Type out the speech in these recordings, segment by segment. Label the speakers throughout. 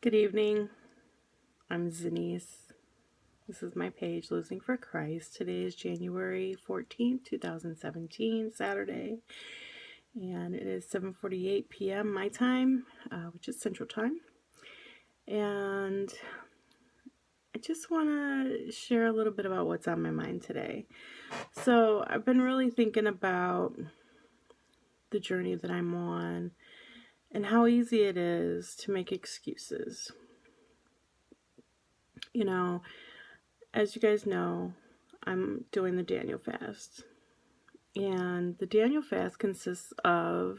Speaker 1: Good evening. I'm Zanice. This is my page, Losing for Christ. Today is January 14th, 2017, Saturday, and it is 7:48 p.m. my time, which is Central Time. And I just want to share a little bit about what's on my mind today. So I've been really thinking about the journey that I'm on and how easy it is to make excuses. You know, as you guys know, I'm doing the Daniel fast. And the Daniel fast consists of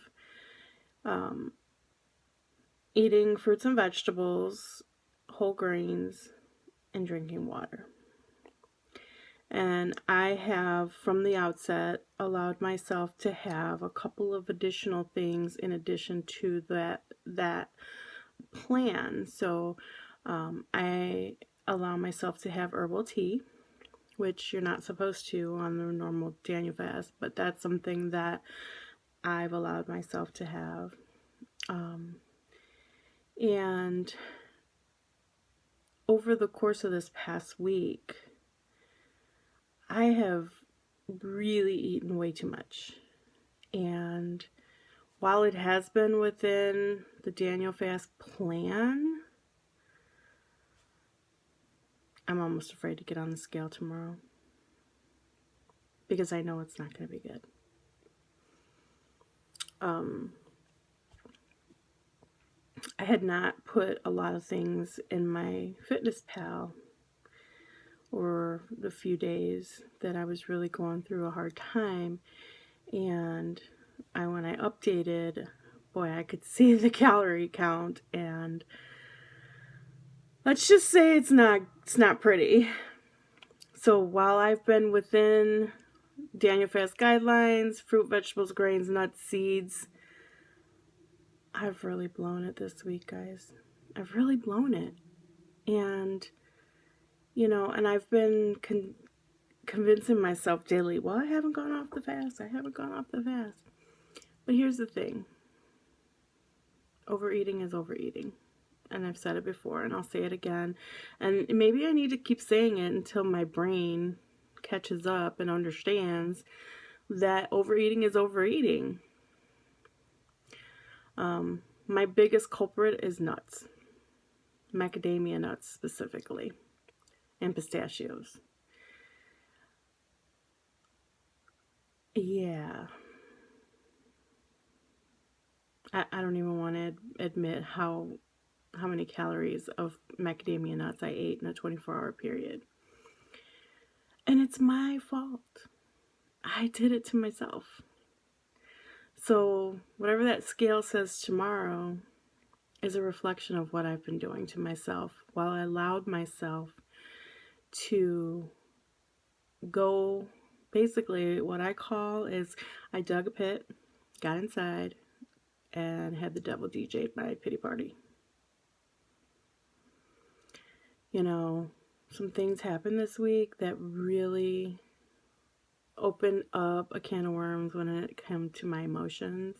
Speaker 1: eating fruits and vegetables, whole grains, and drinking water. And I have, from the outset, allowed myself to have a couple of additional things in addition to that plan. So I allow myself to have herbal tea, which you're not supposed to on the normal Daniel fast, but that's something that I've allowed myself to have. And over the course of this past week, I have really eaten way too much. And while it has been within the Daniel fast plan, I'm almost afraid to get on the scale tomorrow because I know it's not going to be good. I had not put a lot of things in my FitnessPal or the few days that I was really going through a hard time, and when I updated, boy, I could see the calorie count, and let's just say it's not pretty. So while I've been within Daniel Fast guidelines, fruit, vegetables, grains, nuts, seeds, I've really blown it this week, guys. I've really blown it. And, and I've been convincing myself daily, well, I haven't gone off the fast. But here's the thing. Overeating is overeating. And I've said it before, and I'll say it again. And maybe I need to keep saying it until my brain catches up and understands that overeating is overeating. My biggest culprit is nuts. Macadamia nuts specifically. And pistachios. Yeah. I don't even want to admit how many calories of macadamia nuts I ate in a 24-hour period. And it's my fault. I did it to myself. So whatever that scale says tomorrow is a reflection of what I've been doing to myself while I allowed myself to go, basically what I call is I dug a pit, got inside, and had the devil DJ'd my pity party. Some things happened this week that really opened up a can of worms when it came to my emotions.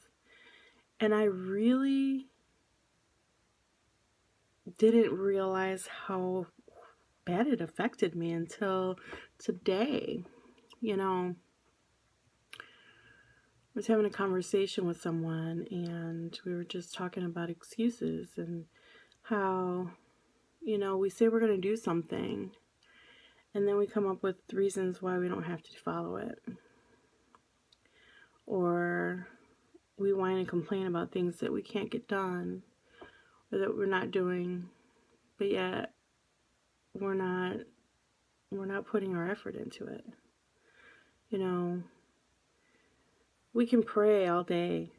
Speaker 1: And I really didn't realize how bad it affected me until today. I was having a conversation with someone, and we were just talking about excuses and how, we say we're going to do something, and then we come up with reasons why we don't have to follow it. Or we whine and complain about things that we can't get done or that we're not doing, but yet we're not putting our effort into it. We can pray all day.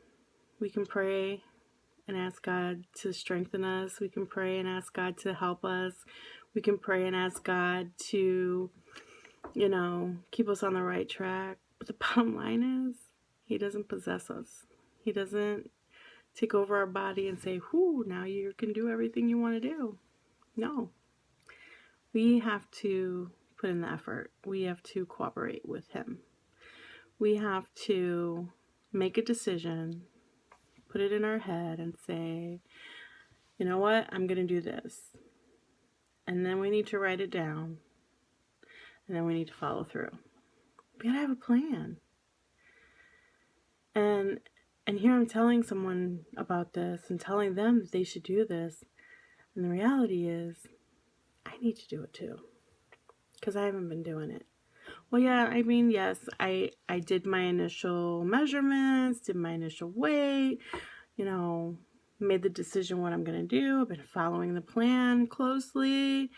Speaker 1: We can pray and ask God to strengthen us. We can pray and ask God to help us. We can pray and ask God to, keep us on the right track. But the bottom line is, He doesn't possess us. He doesn't take over our body and say, whoo, now you can do everything you want to do. No. We have to put in the effort. We have to cooperate with Him. We have to make a decision, put it in our head and say, You know what? I'm going to do this. And then we need to write it down. And then we need to follow through. We got to have a plan. And here I'm telling someone about this and telling them that they should do this. And the reality is, I need to do it too. Because I haven't been doing it. Well, yeah, I mean, yes, I did my initial measurements, did my initial weight, made the decision what I'm going to do. I've been following the plan closely.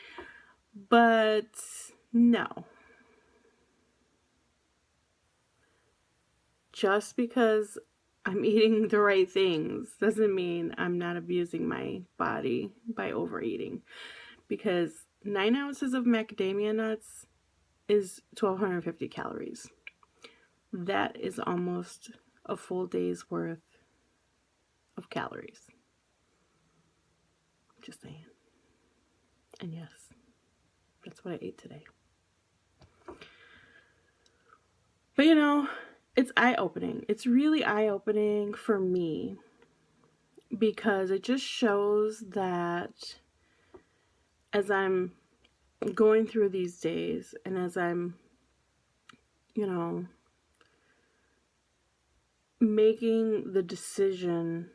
Speaker 1: But no. Just because I'm eating the right things doesn't mean I'm not abusing my body by overeating. Because 9 ounces of macadamia nuts is 1,250 calories. That is almost a full day's worth of calories. Just saying. And yes, that's what I ate today. But it's eye-opening. It's really eye-opening for me because it just shows that as I'm going through these days and as I'm, making the decision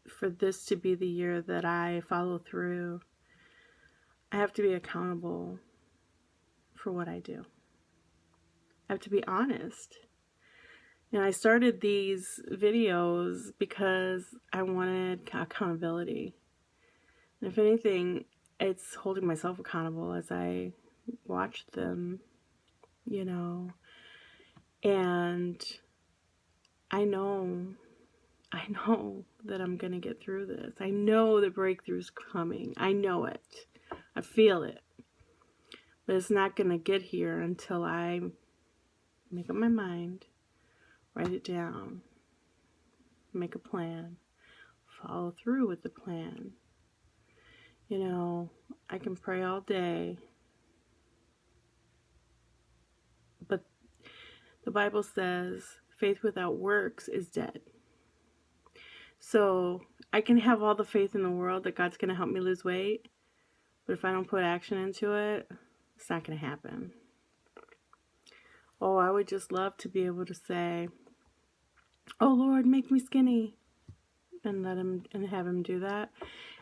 Speaker 1: for this to be the year that I follow through, I have to be accountable for what I do. I have to be honest. I started these videos because I wanted accountability. And if anything, it's holding myself accountable as I watch them, and I know that I'm going to get through this. I know the breakthrough's coming. I know it. I feel it. But it's not going to get here until I make up my mind, write it down, make a plan, follow through with the plan. I can pray all day, but the Bible says faith without works is dead. So I can have all the faith in the world that God's going to help me lose weight, but if I don't put action into it, it's not going to happen. Oh, I would just love to be able to say, oh Lord, make me skinny, and let him and have him do that.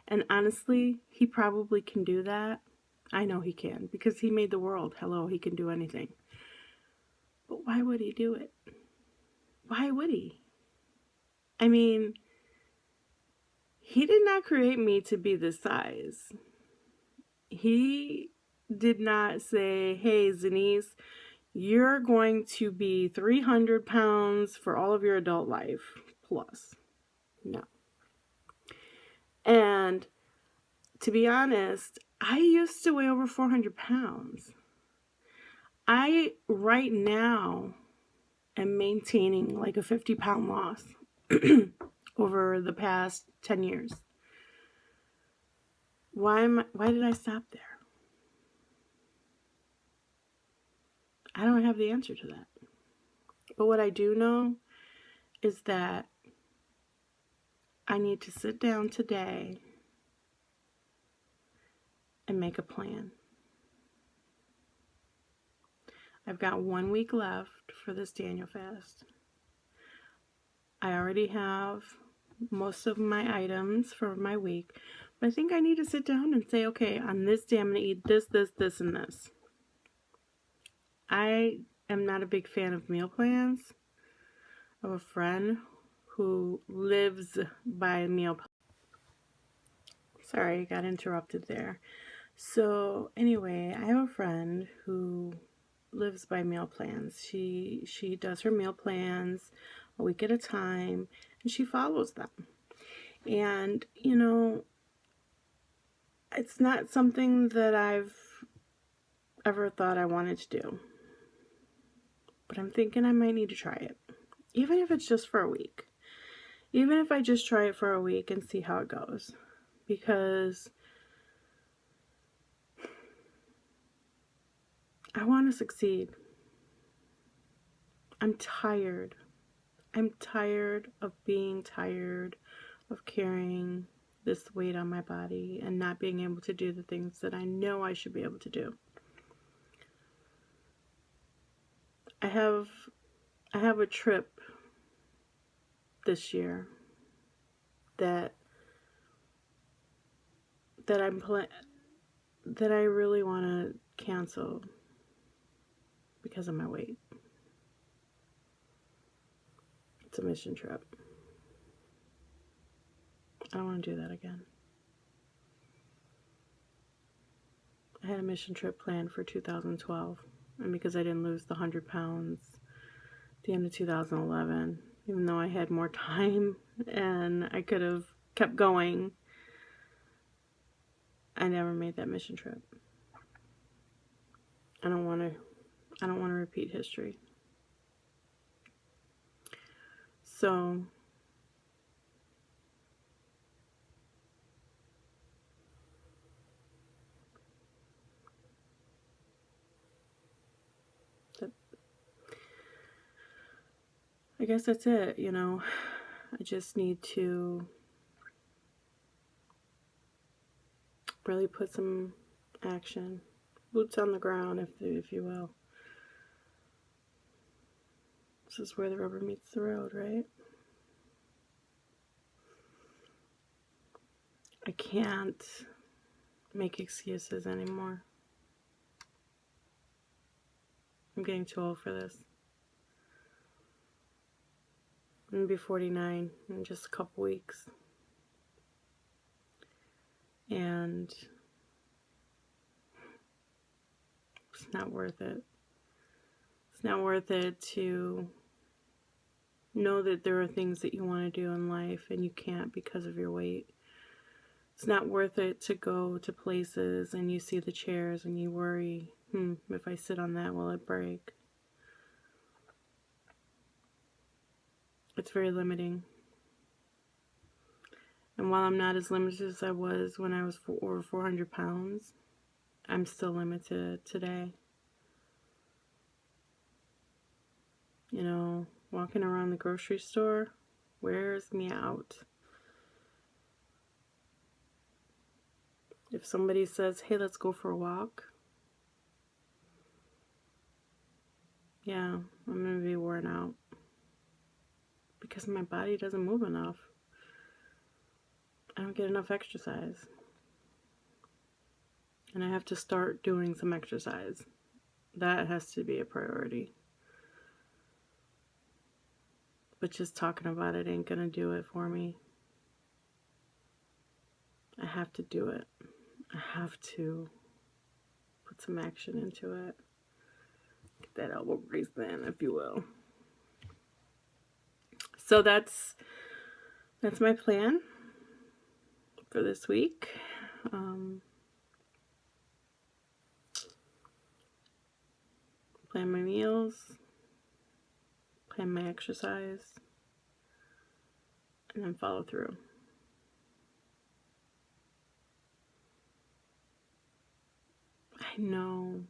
Speaker 1: And honestly, he probably can do that. I know he can because he made the world. Hello, he can do anything. But why would he do it? Why would he? I mean, he did not create me to be this size. He did not say, hey, Zenise, you're going to be 300 pounds for all of your adult life plus. No. And to be honest, I used to weigh over 400 pounds. I, right now, am maintaining like a 50-pound loss over the past 10 years. Why did I stop there? I don't have the answer to that. But what I do know is that I need to sit down today and make a plan. I've got 1 week left for this Daniel fast. I already have most of my items for my week, but I think I need to sit down and say, okay, on this day I'm going to eat this, this, this, and this. I am not a big fan of meal plans. I have a friend who lives by meal plans. Sorry, I got interrupted there. So anyway, I have a friend who lives by meal plans. She does her meal plans a week at a time, and she follows them. And, it's not something that I've ever thought I wanted to do. But I'm thinking I might need to try it. Even if it's just for a week. Even if I just try it for a week and see how it goes. Because I want to succeed. I'm tired. I'm tired of being tired of carrying this weight on my body and not being able to do the things that I know I should be able to do. I have a trip this year that that I really want to cancel because of my weight. It's a mission trip. I don't want to do that again. I had a mission trip planned for 2012, and because I didn't lose the 100 pounds at the end of 2011, even though I had more time and I could have kept going, I never made that mission trip. I don't want to repeat history. So I guess that's it, you know. I just need to really put some action, boots on the ground, if you will. This is where the rubber meets the road, right? I can't make excuses anymore. I'm getting too old for this. I'm gonna be 49 in just a couple weeks. And it's not worth it. It's not worth it to know that there are things that you want to do in life and you can't because of your weight. It's not worth it to go to places and you see the chairs and you worry, if I sit on that, will it break? It's very limiting. And while I'm not as limited as I was when I was over 400 pounds, I'm still limited today. You know, walking around the grocery store wears me out. If somebody says, hey, let's go for a walk, yeah, I'm going to be worn out. Because my body doesn't move enough. I don't get enough exercise. And I have to start doing some exercise. That has to be a priority. But just talking about it ain't gonna do it for me. I have to do it. I have to put some action into it. Get that elbow grease in, if you will. So that's my plan for this week. Plan my meals, plan my exercise, and then follow through. I know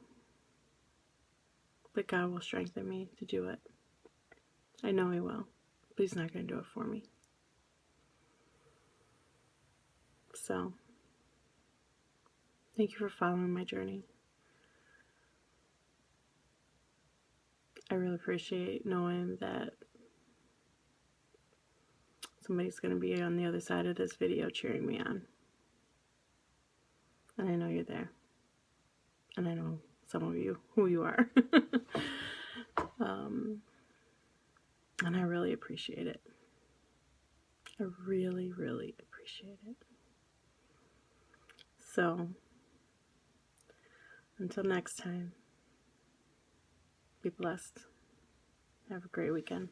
Speaker 1: that God will strengthen me to do it. I know He will, but He's not going to do it for me. So, thank you for following my journey. I really appreciate knowing that somebody's going to be on the other side of this video cheering me on. And I know you're there. And I know some of you who you are. And I really appreciate it. I really, really appreciate it. So, until next time, be blessed. Have a great weekend.